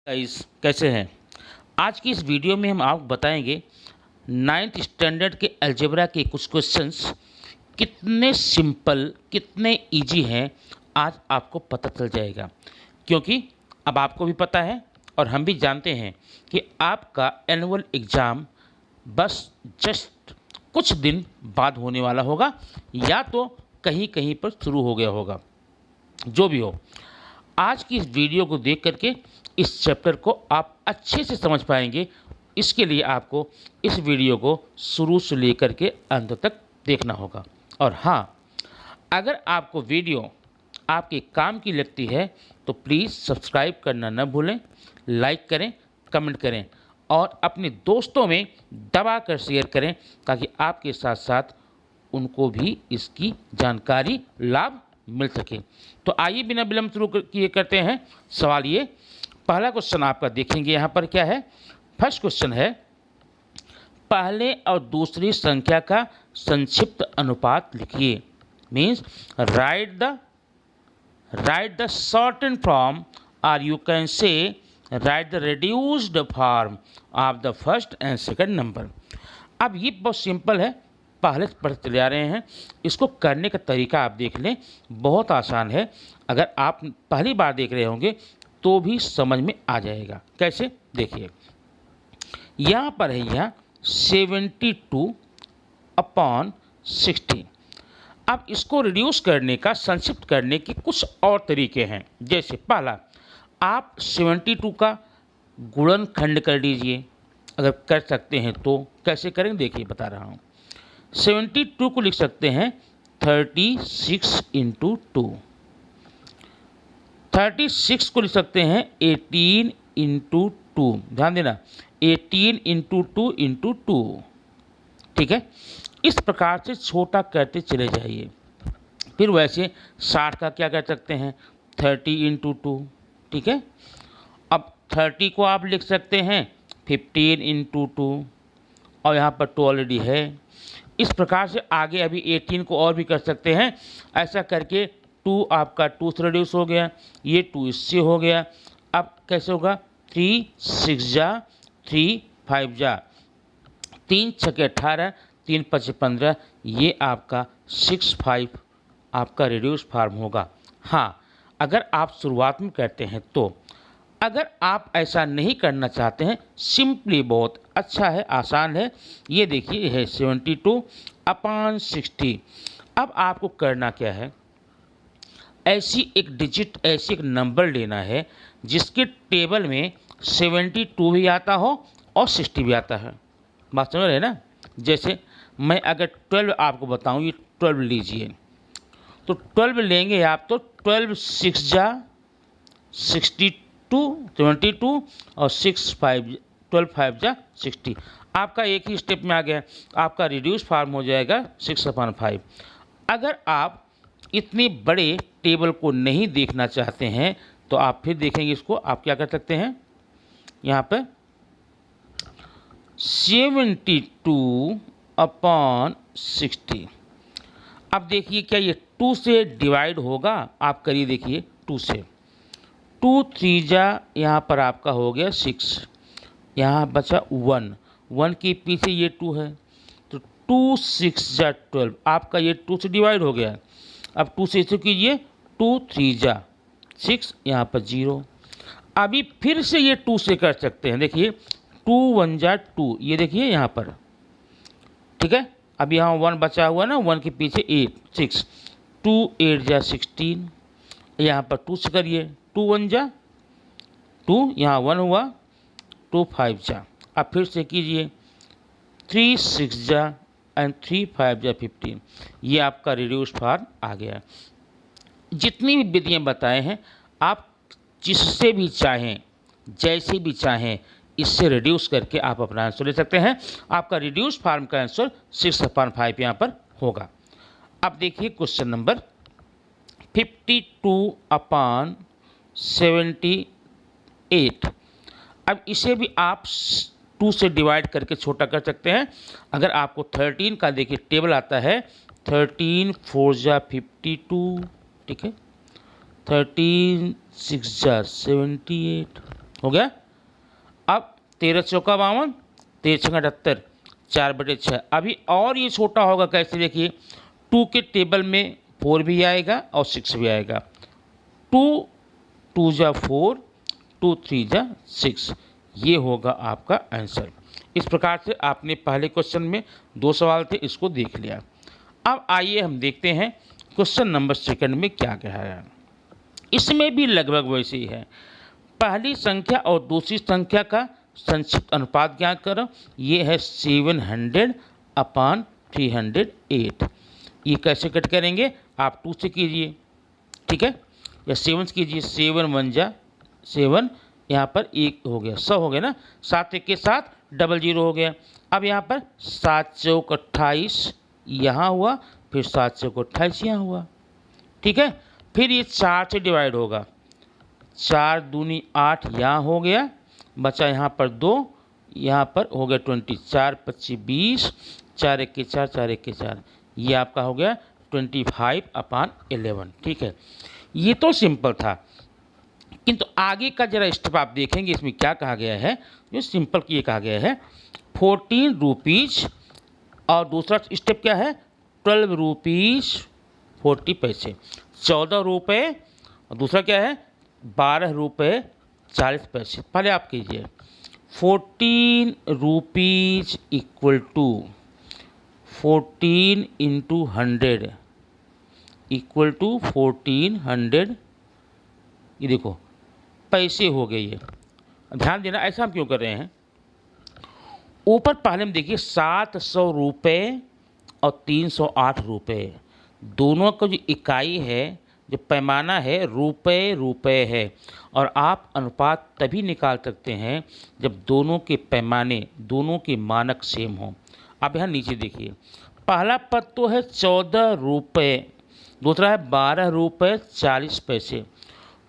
Guys कैसे हैं। आज की इस वीडियो में हम आपको बताएंगे 9th स्टैंडर्ड के अलजेब्रा के कुछ क्वेश्चंस कितने सिंपल कितने इजी हैं आज आपको पता चल जाएगा। क्योंकि अब आपको भी पता है और हम भी जानते हैं कि आपका एनुअल एग्ज़ाम बस जस्ट कुछ दिन बाद होने वाला होगा या तो कहीं कहीं पर शुरू हो गया होगा। जो भी हो, आज की इस वीडियो को देख करके इस चैप्टर को आप अच्छे से समझ पाएंगे। इसके लिए आपको इस वीडियो को शुरू से लेकर के अंत तक देखना होगा। और हाँ, अगर आपको वीडियो आपके काम की लगती है तो प्लीज़ सब्सक्राइब करना न भूलें, लाइक करें, कमेंट करें और अपने दोस्तों में दबा कर शेयर करें ताकि आपके साथ साथ उनको भी इसकी जानकारी लाभ मिल सके। तो आइए बिना विलंब शुरू किए करते हैं। सवाल ये, पहला क्वेश्चन आपका देखेंगे यहाँ पर क्या है। फर्स्ट क्वेश्चन है, पहले और दूसरी संख्या का संक्षिप्त अनुपात लिखिए। Means write the shortened form और you can say write the reduced form of the first and second number. अब ये बहुत सिंपल है, पहले से पढ़ते चले आ रहे हैं। इसको करने का तरीका आप देख लें, बहुत आसान है। अगर आप पहली बार देख रहे होंगे तो भी समझ में आ जाएगा। कैसे, देखिए यहाँ पर है यहाँ 72/60। अब इसको रिड्यूस करने का, संक्षिप्त करने के कुछ और तरीके हैं। जैसे पहला, आप 72 का गुणनखंड कर लीजिए। अगर कर सकते हैं तो कैसे करेंगे, देखिए बता रहा हूँ। 72 को लिख सकते हैं 36 × 2। 36 को लिख सकते हैं 18 × 2। ध्यान देना, 18 × 2 × 2। ठीक है, इस प्रकार से छोटा करते चले जाइए। फिर वैसे 60 का क्या कर सकते हैं, 30 × 2। ठीक है, अब 30 को आप लिख सकते हैं 15 × 2 और यहाँ पर 2 ऑलरेडी है। इस प्रकार से आगे अभी 18 को और भी कर सकते हैं। ऐसा करके 2 आपका 2 से रिड्यूस हो गया, ये 2 इससे हो गया। अब कैसे होगा, 3 6 जा 3 5 जा, 3 6 18, 3 5 15, ये आपका 65 आपका रिड्यूस फॉर्म होगा। हाँ, अगर आप शुरुआत में करते हैं तो। अगर आप ऐसा नहीं करना चाहते हैं, सिंपली बहुत अच्छा है, आसान है। ये देखिए है 72/60। अब आपको करना क्या है, ऐसी एक डिजिट, ऐसी एक नंबर लेना है जिसके टेबल में 72 भी आता हो और 60 भी आता है। बात समझ रहे हैं ना। जैसे मैं अगर 12 आपको बताऊं, ये 12 लीजिए, तो 12 लेंगे आप तो 12 6 जा 62, 72 और 6 5 12 5 जा 60। आपका एक ही स्टेप में आ गया, आपका रिड्यूस फॉर्म हो जाएगा 6/5। अगर आप इतने बड़े टेबल को नहीं देखना चाहते हैं तो आप फिर देखेंगे इसको, आप क्या कर सकते हैं, यहाँ पर 72/60। अब देखिए क्या ये 2 से डिवाइड होगा, आप करिए देखिए 2 से। 2 3 जा, यहाँ पर आपका हो गया 6, यहाँ बचा 1 के पीछे ये 2 है तो 2 6 जा 12, आपका ये 2 से डिवाइड हो गया। अब 2 से इसे कीजिए, 2 3 जा 6, यहाँ पर 0। अभी फिर से ये 2 से कर सकते हैं, देखिए 2 1 जा 2, ये देखिए यहाँ पर। ठीक है, अब यहाँ 1 बचा हुआ ना, 1 के पीछे 8 6, 2 8 जा 16, यहाँ पर 2 से करिए, 2 1 जा 2, यहाँ 1 हुआ, 2 5 जा। अब फिर से कीजिए 3 6 जा एंड 3 5 जा 15। ये आपका रिड्यूस फॉर्म आ गया। जितनी भी विधियाँ बताए हैं, आप जिससे भी चाहें, जैसे भी चाहें, इससे रिड्यूस करके आप अपना आंसर ले सकते हैं। आपका रिड्यूस फॉर्म का आंसर 6/5 यहाँ पर होगा। अब देखिए क्वेश्चन नंबर 52/78। अब इसे भी आप 2 से डिवाइड करके छोटा कर सकते हैं। अगर आपको 13 का देखिए टेबल आता है, 13 4 जा 52। ठीक है, 13 6 जा 78 हो गया। अब 13 चौका 52, 13 छक्का 78, 4/6। अभी और ये छोटा होगा कैसे, देखिए 2 के टेबल में 4 भी आएगा और 6 भी आएगा। 2 2 जा 4, 2 3 जा 6, ये होगा आपका आंसर। इस प्रकार से आपने पहले क्वेश्चन में 2 सवाल थे, इसको देख लिया। अब आइए हम देखते हैं क्वेश्चन नंबर सेकंड में क्या कहा है। इसमें भी लगभग वैसे ही है। पहली संख्या और दूसरी संख्या का संक्षिप्त अनुपात ज्ञात करो। ये है 700/308। ये कैसे कट करेंगे, आप 2 से कीजिए, ठीक है, या 7 से कीजिए। 7 1 जा 7, यहाँ पर 1 हो गया, 100 हो गया ना। 7 1 के साथ 00 हो गया। अब यहाँ पर 7 चौक 28 यहाँ हुआ, फिर 7 चौक 28 यहाँ हुआ, ठीक है। फिर ये 4 से डिवाइड होगा, 4 दूनी 8 यहाँ हो गया, बचा यहाँ पर 2, यहाँ पर हो गया 20, 4 25 20, 4 1 के 4, 4 1 के 4, ये आपका हो गया 25/11, ठीक है। ये तो सिंपल था, किंतु आगे का जरा स्टेप आप देखेंगे, इसमें क्या कहा गया है। जो सिंपल ये कहा गया है 14 रुपीज़, और दूसरा स्टेप क्या है 12 रुपीज़ 40 पैसे, 14 रुपये, और दूसरा क्या है 12 रुपये 40 पैसे। पहले आप कीजिए 14 rupees equal to 14 into 100 equal to 1400, ये देखो पैसे हो गए। ये ध्यान देना, ऐसा हम क्यों कर रहे हैं। ऊपर पहले हम देखिए 700 रुपये और 308 रुपये, दोनों का जो इकाई है, जो पैमाना है, रुपये है। और आप अनुपात तभी निकाल सकते हैं जब दोनों के पैमाने, दोनों के मानक सेम हों। अब यहाँ नीचे देखिए, पहला पद तो है 14 रुपये, दूसरा है 12 रुपये 40 पैसे।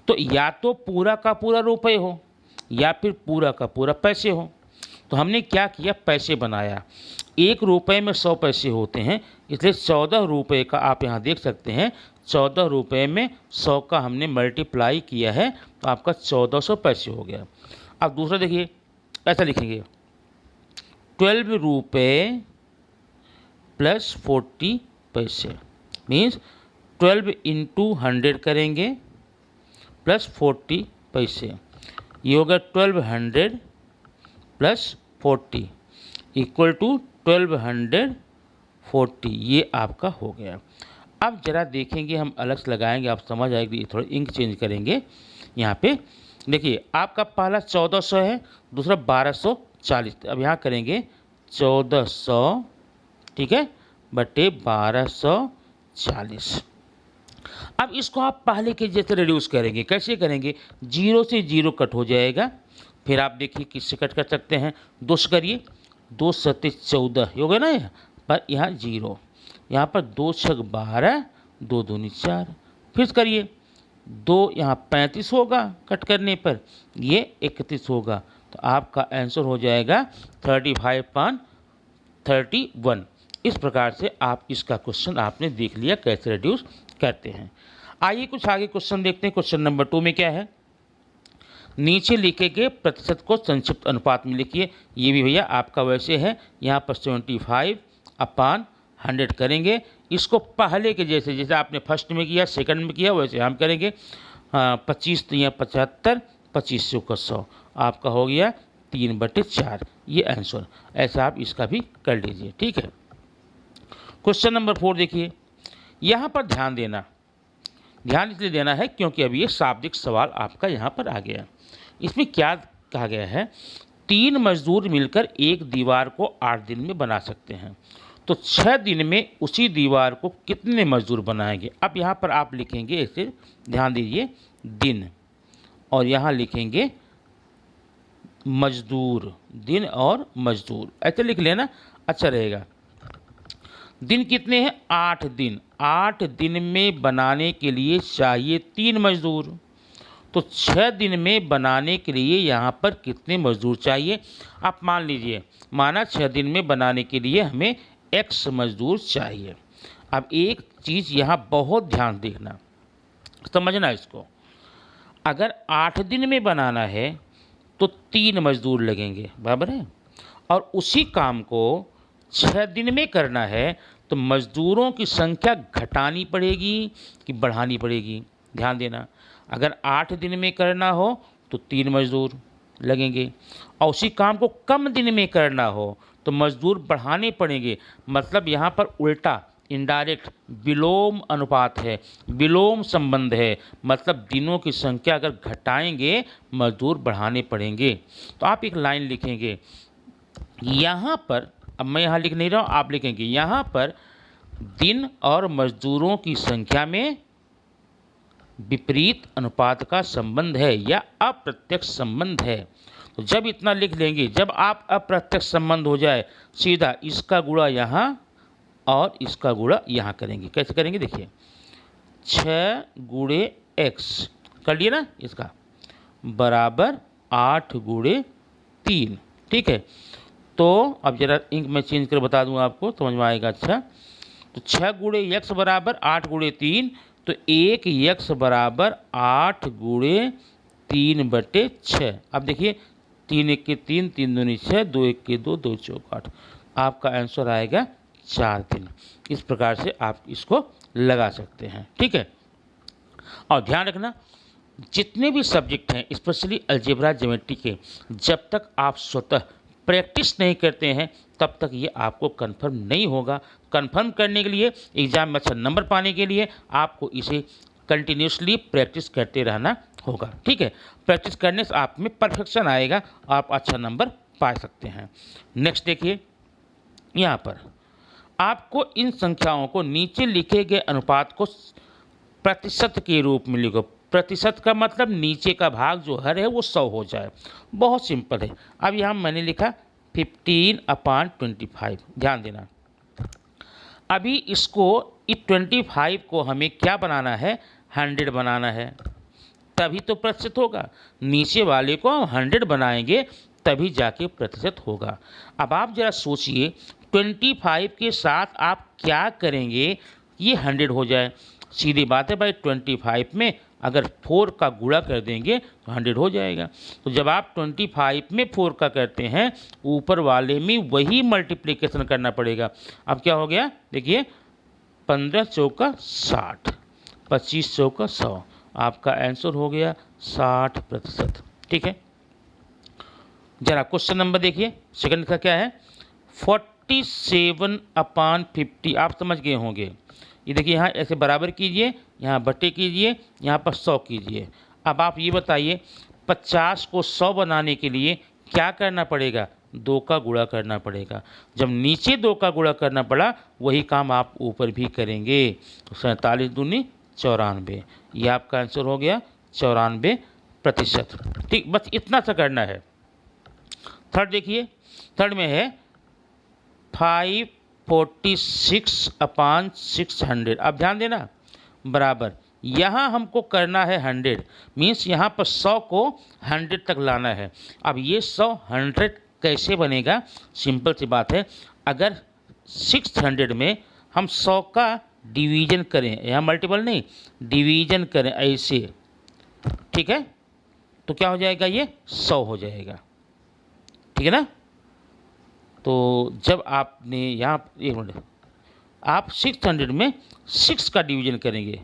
तो या तो पूरा का पूरा रुपये हो या फिर पूरा का पूरा पैसे हो। तो हमने क्या किया, पैसे बनाया। 1 रुपये में 100 पैसे होते हैं, इसलिए 14 रुपये का आप यहाँ देख सकते हैं, 14 रुपये में 100 का हमने मल्टीप्लाई किया है, तो आपका 1400 पैसे हो गया। अब दूसरा देखिए, ऐसा लिखेंगे 12 रुपये प्लस 40 पैसे, मीन्स 12 इंटू 100 करेंगे प्लस 40 पैसे, ये होगा 1200 प्लस 40 इक्वल टू 1240, ये आपका हो गया। अब जरा देखेंगे, हम अलग से लगाएंगे, आप समझ आएगी। थोड़ा इंक चेंज करेंगे। यहाँ पे देखिए, आपका पहला 1400 है, दूसरा 1240। अब यहाँ करेंगे 1400, ठीक है, बटे 1240। अब इसको आप पहले के जैसे रिड्यूस करेंगे। कैसे करेंगे, 0 से 0 कट हो जाएगा। फिर आप देखिए किससे कट कर सकते हैं, 2 से करिए, 2 7 14 हो गया ना, पर यहाँ 0, यहाँ पर 2 6 12, 2 दूनी 4, फिर करिए 2, यहाँ 35 होगा कट करने पर, ये 31 होगा। तो आपका आंसर हो जाएगा 35/31। इस प्रकार से आप इसका क्वेश्चन आपने देख लिया कैसे रिड्यूस करते हैं। आइए कुछ आगे क्वेश्चन देखते हैं। क्वेश्चन नंबर 2 में क्या है, नीचे लिखे गए प्रतिशत को संक्षिप्त अनुपात में लिखिए। ये भी भैया आपका वैसे है, यहाँ पर 75/100 करेंगे। इसको पहले के जैसे, जैसे आपने फर्स्ट में किया, सेकंड में किया, वैसे हम करेंगे। 25 या 75, 25 से 100, आपका हो गया 3/4, ये आंसर। ऐसा आप इसका भी कर लीजिए, ठीक है। क्वेश्चन नंबर 4 देखिए, यहाँ पर ध्यान देना, ध्यान इसलिए देना है क्योंकि अभी ये शाब्दिक सवाल आपका यहाँ पर आ गया। इसमें क्या कहा गया है, 3 मजदूर मिलकर एक दीवार को 8 दिन में बना सकते हैं, तो 6 दिन में उसी दीवार को कितने मजदूर बनाएंगे। अब यहाँ पर आप लिखेंगे ऐसे, ध्यान दीजिए, दिन, और यहाँ लिखेंगे मजदूर, दिन और मजदूर, ऐसे लिख लेना, अच्छा रहेगा। दिन कितने हैं, 8 दिन। 8 दिन में बनाने के लिए चाहिए 3 मजदूर, तो 6 दिन में बनाने के लिए यहाँ पर कितने मजदूर चाहिए। आप मान लीजिए, माना 6 दिन में बनाने के लिए हमें x मजदूर चाहिए। अब एक चीज़ यहाँ बहुत ध्यान देखना, समझना इसको। अगर 8 दिन में बनाना है तो 3 मजदूर लगेंगे, बराबर है। और उसी काम को 6 दिन में करना है तो मजदूरों की संख्या घटानी पड़ेगी कि बढ़ानी पड़ेगी, ध्यान देना। अगर 8 दिन में करना हो तो 3 मजदूर लगेंगे, और उसी काम को कम दिन में करना हो तो मजदूर बढ़ाने पड़ेंगे। मतलब यहाँ पर उल्टा, इनडायरेक्ट विलोम अनुपात है, विलोम संबंध है। मतलब दिनों की संख्या अगर घटाएंगे मजदूर बढ़ाने पड़ेंगे। तो आप एक लाइन लिखेंगे यहाँ पर, अब मैं यहाँ लिख नहीं रहा हूँ, आप लिखेंगे यहाँ पर दिन और मजदूरों की संख्या में विपरीत अनुपात का संबंध है या अप्रत्यक्ष संबंध है। तो जब इतना लिख लेंगे, जब आप अप्रत्यक्ष संबंध हो जाए, सीधा इसका गुणा यहाँ और इसका गुणा यहाँ करेंगे। कैसे करेंगे देखिए, 6 गुणे x कर लिए ना, इसका बराबर 8 गुणे 3, ठीक है। तो अब जरा इंक में चेंज कर बता दूं आपको, समझ में आएगा। अच्छा, तो 6 गुणे x बराबर 8 गुणे 3, तो 1 x बराबर 8 गुणे 3/6। अब देखिए 3 1 के 3, 3 दूनी 6, 2 1 के 2, 2 चौक 8। आपका आंसर आएगा 4 दिन। इस प्रकार से आप इसको लगा सकते हैं, ठीक है। और ध्यान रखना, जितने भी सब्जेक्ट हैं स्पेशली अलजेब्रा ज्योमेट्री के, जब तक आप स्वतः प्रैक्टिस नहीं करते हैं तब तक ये आपको कंफर्म नहीं होगा। कंफर्म करने के लिए, एग्ज़ाम में अच्छा नंबर पाने के लिए आपको इसे कंटिन्यूसली प्रैक्टिस करते रहना होगा, ठीक है। प्रैक्टिस करने से आप में परफेक्शन आएगा, आप अच्छा नंबर पा सकते हैं। नेक्स्ट देखिए, यहाँ पर आपको इन संख्याओं को नीचे लिखे गए अनुपात को प्रतिशत के रूप में लिखो। प्रतिशत का मतलब नीचे का भाग जो हर है वो 100 हो जाए। बहुत सिंपल है। अब यहाँ मैंने लिखा 15/25, ध्यान देना। अभी इसको, इस 25 को हमें क्या बनाना है, 100 बनाना है, तभी तो प्रतिशत होगा। नीचे वाले को हम 100 बनाएंगे तभी जाके प्रतिशत होगा। अब आप जरा सोचिए 25 के साथ आप क्या करेंगे ये 100 हो जाए। सीधी बात है भाई, 25 में अगर 4 का गुणा कर देंगे तो 100 हो जाएगा। तो जब आप 25 में 4 का करते हैं, ऊपर वाले में वही मल्टीप्लिकेशन करना पड़ेगा। अब क्या हो गया देखिए, 15 चौका 60, 25 चौका 100। आपका आंसर हो गया 60%, ठीक है। जरा क्वेश्चन नंबर देखिए, सेकंड का क्या है, 47/50। आप समझ गए होंगे। ये देखिए यहाँ ऐसे बराबर कीजिए, यहाँ बट्टे कीजिए, यहाँ पर 100 कीजिए। अब आप ये बताइए 50 को 100 बनाने के लिए क्या करना पड़ेगा, 2 का गुणा करना पड़ेगा। जब नीचे 2 का गुणा करना पड़ा, वही काम आप ऊपर भी करेंगे। तो 47 दूनी 94, ये आपका आंसर हो गया 94%, ठीक। बस इतना सा करना है। थर्ड देखिए, थर्ड में है 546/600। अब ध्यान देना, बराबर यहाँ हमको करना है 100, मीन्स यहाँ पर 100 को 100 तक लाना है। अब ये 100 कैसे बनेगा, सिंपल सी बात है। अगर 600 में हम 100 का डिवीजन करें, यहाँ मल्टीपल नहीं, डिवीजन करें ऐसे, ठीक है, तो क्या हो जाएगा, ये 100 हो जाएगा, ठीक है ना। तो जब आपने यहाँ, एक मिनट, आप 600 में 6 का डिवीजन करेंगे,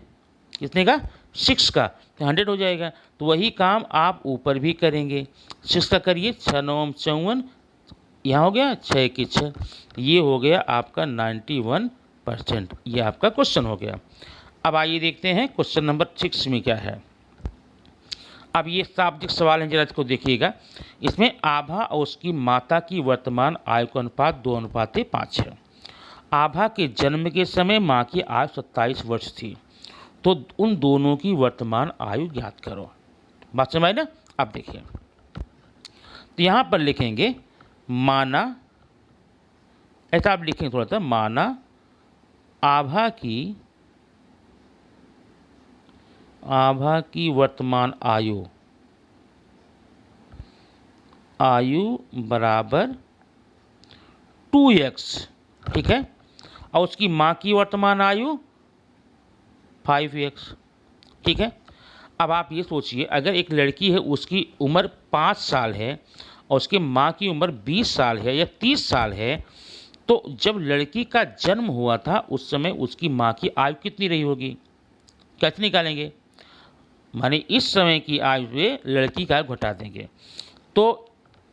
कितने का, 6 का, तो 100 हो जाएगा। तो वही काम आप ऊपर भी करेंगे। 6 का करिए, 6 9 54, यहाँ हो गया 6 की 6, ये हो गया आपका 91%। ये आपका क्वेश्चन हो गया। अब आइए देखते हैं क्वेश्चन नंबर 6 में क्या है। अब ये शाब्दिक सवाल है, जरा इसको देखिएगा। इसमें आभा और उसकी माता की वर्तमान आयु का अनुपात 2:5 है। आभा के जन्म के समय माँ की आयु 27 वर्ष थी, तो उन दोनों की वर्तमान आयु ज्ञात करो। बात समझ आई ना। अब देखिए, तो यहाँ पर लिखेंगे माना, ऐसा आप लिखेंगे थोड़ा सा, माना आभा की वर्तमान आयु बराबर 2x, ठीक है, और उसकी माँ की वर्तमान आयु 5x, ठीक है। अब आप ये सोचिए, अगर एक लड़की है उसकी उम्र 5 साल है और उसकी माँ की उम्र 20 साल है या 30 साल है, तो जब लड़की का जन्म हुआ था उस समय उसकी माँ की आयु कितनी रही होगी? कैसे निकालेंगे? माने इस समय की आयु से लड़की का आयु घटा देंगे। तो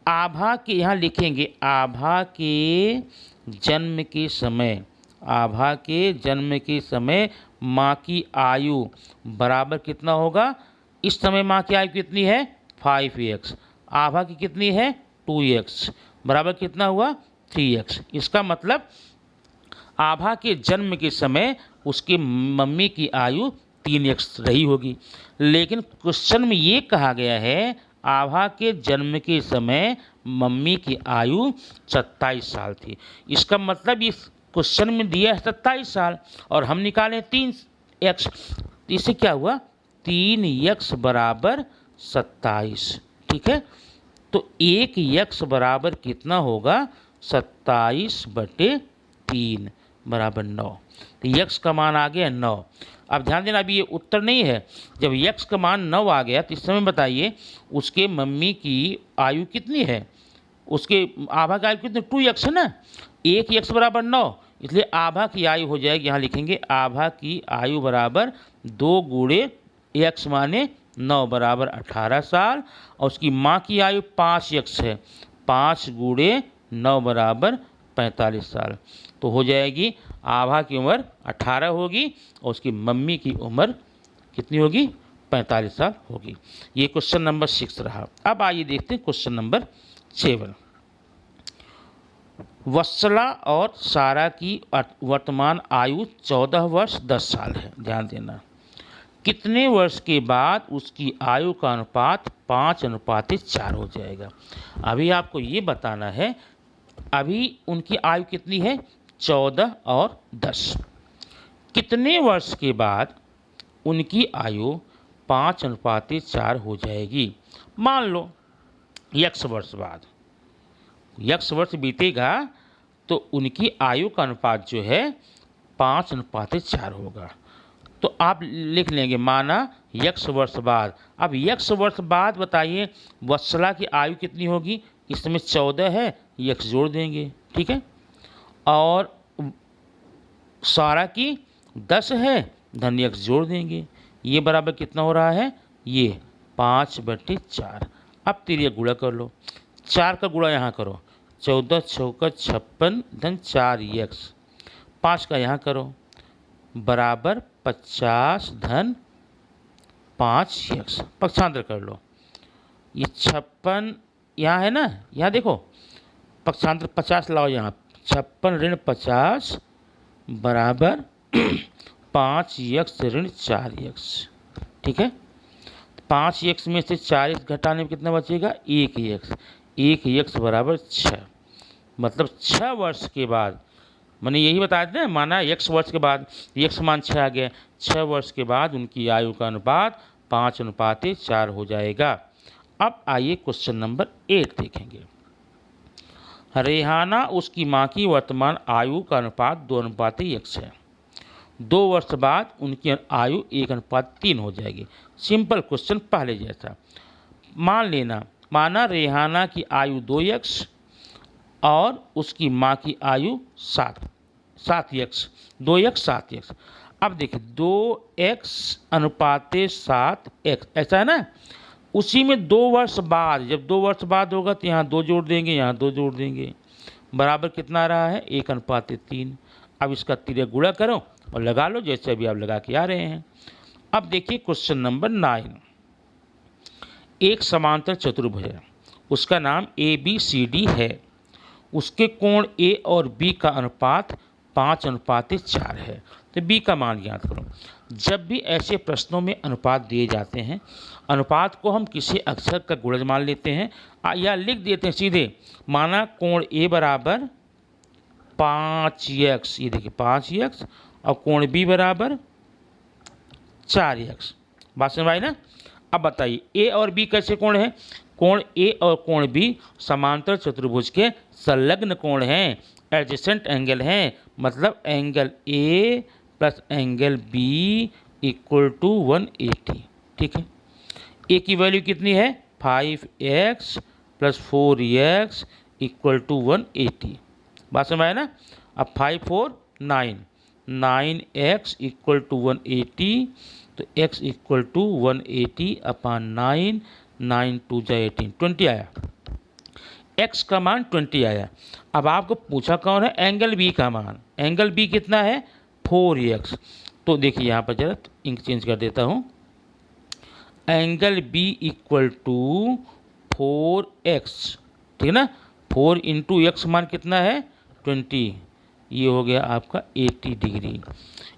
आभा के यहाँ लिखेंगे, आभा के जन्म के समय, आभा के जन्म के समय माँ की आयु बराबर कितना होगा? इस समय माँ की आयु कितनी है? 5x। आभा की कितनी है? 2x। बराबर कितना हुआ? 3x। इसका मतलब आभा के जन्म के समय उसकी मम्मी की आयु 3x रही होगी। लेकिन क्वेश्चन में ये कहा गया है आभा के जन्म के समय मम्मी की आयु 27 साल थी। इसका मतलब इस क्वेश्चन में दिया है 27 साल और हम निकालें 3x। इससे क्या हुआ? 3x बराबर 27। ठीक है, तो 1x बराबर कितना होगा? 27/3 बराबर 9। तो x का मान आ गया 9। अब ध्यान देना, अभी ये उत्तर नहीं है। जब x का मान 9 आ गया तो इस समय बताइए उसके मम्मी की आयु कितनी है? उसके आभा की आयु कितनी? 2x है ना। 1x बराबर 9, इसलिए आभा की आयु हो जाएगी, यहाँ लिखेंगे आभा की आयु बराबर 2 गुणे x माने 9 बराबर 18 साल और उसकी माँ की आयु 5x है, 5 गुणे 9 बराबर 45 साल। तो हो जाएगी आभा की उम्र 18 होगी और उसकी मम्मी की उम्र कितनी होगी? 45 साल होगी। ये क्वेश्चन नंबर 6 रहा। अब आइए देखते हैं क्वेश्चन नंबर 7। वत्सला और सारा की वर्तमान आयु 14 वर्ष 10 साल है। ध्यान देना, कितने वर्ष के बाद उसकी आयु का अनुपात 5:4 हो जाएगा? अभी आपको ये बताना है, अभी उनकी आयु कितनी है? 14 और 10। कितने वर्ष के बाद उनकी आयु 5:4 हो जाएगी? मान लो x वर्ष बाद, x वर्ष बीतेगा तो उनकी आयु का अनुपात जो है 5:4 होगा। तो आप लिख लेंगे माना x वर्ष बाद। अब x वर्ष बाद बताइए वत्सला की आयु कितनी होगी? इसमें 14 है, x जोड़ देंगे। ठीक है, और सारा की 10 है, धन x जोड़ देंगे। ये बराबर कितना हो रहा है? ये 5/4। अब तिरिया गुणा कर लो, 4 का गुणा यहाँ करो, 14 चौका 56 धन 4x, 5 का यहाँ करो बराबर 50 धन 5x। पक्षांतर कर लो, ये 56 यहाँ है ना, यहाँ देखो पक्षांतर 50 लाओ यहाँ, 56 ऋण 50 बराबर 5x ऋण 4x। ठीक है, 5x में से 4x घटाने में कितना बचेगा? 1x। 1x बराबर 6। मतलब 6 वर्ष के बाद, मैंने यही बताया था ना, माना x वर्ष के बाद, x मान 6 आ गया, 6 वर्ष के बाद उनकी आयु का अनुपात 5:4 हो जाएगा। अब आइए क्वेश्चन नंबर 8 देखेंगे। रेहाना उसकी माँ की वर्तमान आयु का अनुपात 2:1 है। 2 वर्ष बाद उनकी आयु 1:3 हो जाएगी। सिंपल क्वेश्चन पहले जैसा। मान लेना, माना रेहाना की आयु 2x और उसकी माँ की आयु 7x, 2x 7x। अब देखिए 2x:7x ऐसा है ना। उसी में 2 वर्ष बाद, जब 2 वर्ष बाद होगा तो यहाँ 2 जोड़ देंगे, यहाँ 2 जोड़ देंगे, बराबर कितना रहा है? 1:3। अब इसका तिर्यक गुणा करो और लगा लो जैसे अभी आप लगा के आ रहे हैं। अब देखिए क्वेश्चन नंबर 9। एक समांतर चतुर्भुज है, उसका नाम ABCD है। उसके कोण A और B का अनुपात 5:4 है। तो B का मान ज्ञात करो। जब भी ऐसे प्रश्नों में अनुपात दिए जाते हैं, अनुपात को हम किसी अक्षर का गुणज मान लेते हैं या लिख देते हैं सीधे। माना कोण A बराबर 5x, ये देखिए 5x, और कोण B बराबर 4x। बात समझ आई ना? अब बताइए A और B कैसे कोण है? कोण A और कोण B समांतर चतुर्भुज के संलग्न कोण हैं, एडजेसेंट एंगल हैं। मतलब angle A plus angle B equal to 180। ठीक है, ए की वैल्यू कितनी है 5x + 4x = 180। बात समझ आया ना। अब 5 4 9, 9x = 180, तो x = 180/9, 9 2 जा 18, 20 आया। x का मान 20 आया। अब आपको पूछा कौन है एंगल b का मान। एंगल b कितना है 4x। तो देखिए यहाँ पर जरा इंक चेंज कर देता हूँ। एंगल b = 4x, ठीक है ना। 4 × x मान कितना है 20, ये हो गया आपका 80 डिग्री।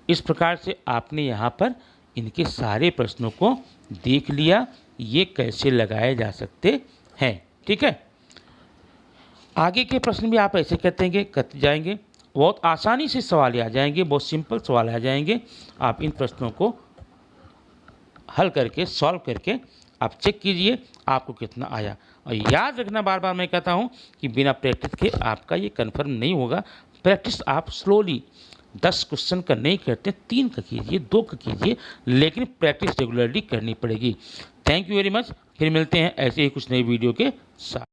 इस प्रकार से आपने यहाँ पर इनके सारे प्रश्नों को देख लिया, ये कैसे लगाए जा सकते हैं, ठीक है। आगे के प्रश्न भी आप ऐसे करते जाएंगे, बहुत आसानी से सवाल आ जाएंगे, बहुत सिंपल सवाल आ जाएंगे। आप इन प्रश्नों को हल करके सॉल्व करके आप चेक कीजिए आपको कितना आया। और याद रखना, बार बार मैं कहता हूँ कि बिना प्रैक्टिस के आपका ये कन्फर्म नहीं होगा। प्रैक्टिस आप स्लोली 10 क्वेश्चन का नहीं करते, 3 का कीजिए, 2 का कीजिए, लेकिन प्रैक्टिस रेगुलरली करनी पड़ेगी। Thank you very much. फिर मिलते हैं ऐसे ही कुछ नई वीडियो के साथ।